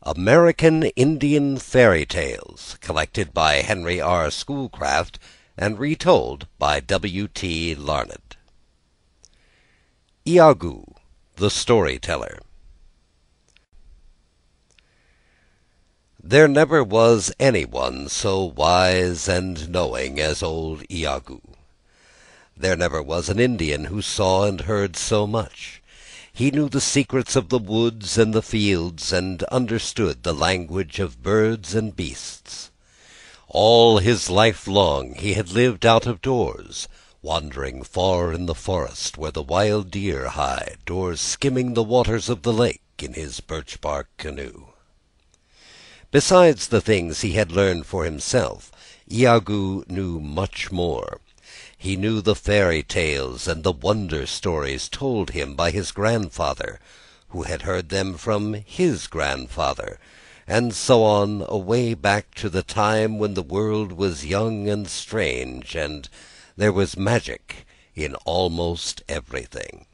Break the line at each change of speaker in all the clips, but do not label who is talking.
American Indian Fairy Tales, collected by Henry R. Schoolcraft and retold by W. T. Larned. Iagoo, the Storyteller. There never was anyone so wise and knowing as old Iagoo. There never was an Indian who saw and heard so much. He knew the secrets of the woods and the fields, and understood the language of birds and beasts. All his life long he had lived out of doors, wandering far in the forest where the wild deer hide, or skimming the waters of the lake in his birch-bark canoe. Besides the things he had learned for himself, Iagoo knew much more. He knew the fairy tales and the wonder stories told him by his grandfather, who had heard them from his grandfather, and so on away back to the time when the world was young and strange, and there was magic in almost everything.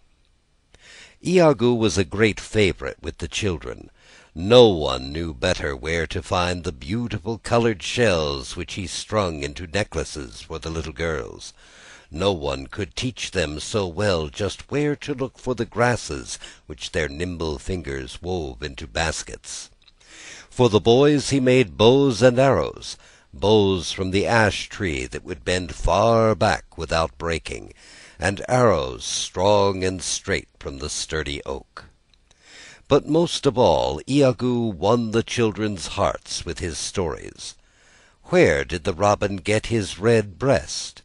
Iagoo was a great favorite with the children. No one knew better where to find the beautiful colored shells which he strung into necklaces for the little girls. No one could teach them so well just where to look for the grasses which their nimble fingers wove into baskets. For the boys he made bows and arrows, bows from the ash tree that would bend far back without breaking, and arrows strong and straight from the sturdy oak. But most of all, Iagoo won the children's hearts with his stories. Where did the robin get his red breast?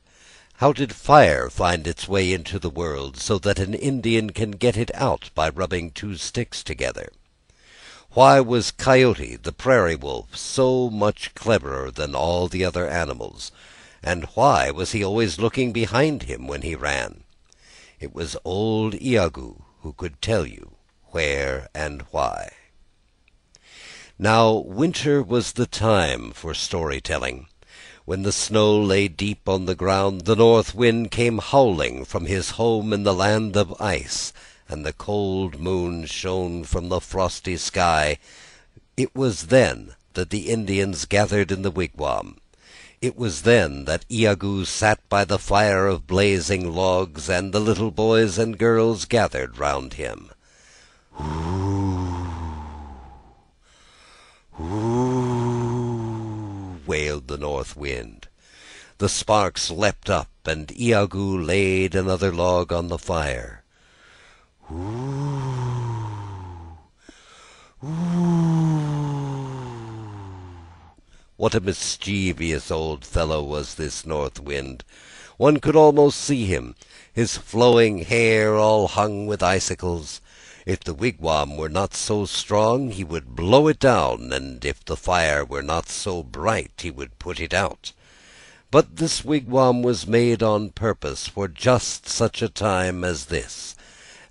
How did fire find its way into the world so that an Indian can get it out by rubbing two sticks together? Why was Coyote the prairie wolf so much cleverer than all the other animals? And why was he always looking behind him when he ran? It was old Iagoo who could tell you where and why. Now winter was the time for storytelling. When the snow lay deep on the ground, the north wind came howling from his home in the land of ice, and the cold moon shone from the frosty sky. It was then that the Indians gathered in the wigwam. It was then that Iagoo sat by the fire of blazing logs, and the little boys and girls gathered round him. Wailed the north wind. The sparks leapt up, and Iagoo laid another log on the fire. What a mischievous old fellow was this north wind! One could almost see him, his flowing hair all hung with icicles. If the wigwam were not so strong, he would blow it down, and if the fire were not so bright, he would put it out. But this wigwam was made on purpose for just such a time as this,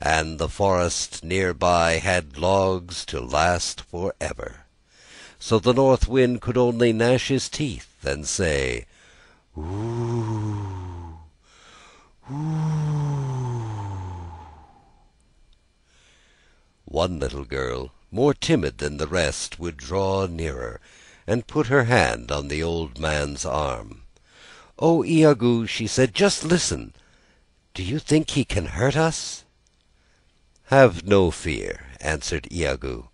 and the forest near by had logs to last forever. So the north wind could only gnash his teeth and say, "Ooh, ooh." One little girl, more timid than the rest, would draw nearer, and put her hand on the old man's arm. "Oh, Iagoo," she said, "just listen. Do you think he can hurt us?" "Have no fear," answered Iagoo.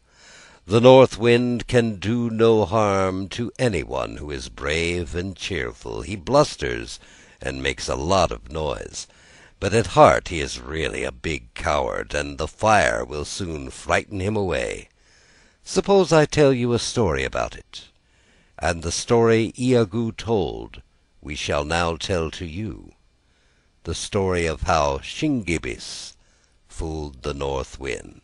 "The north wind can do no harm to anyone who is brave and cheerful. He blusters and makes a lot of noise, but at heart he is really a big coward, and the fire will soon frighten him away. Suppose I tell you a story about it?" And the story Iagoo told we shall now tell to you, the story of how Shingebis fooled the north wind.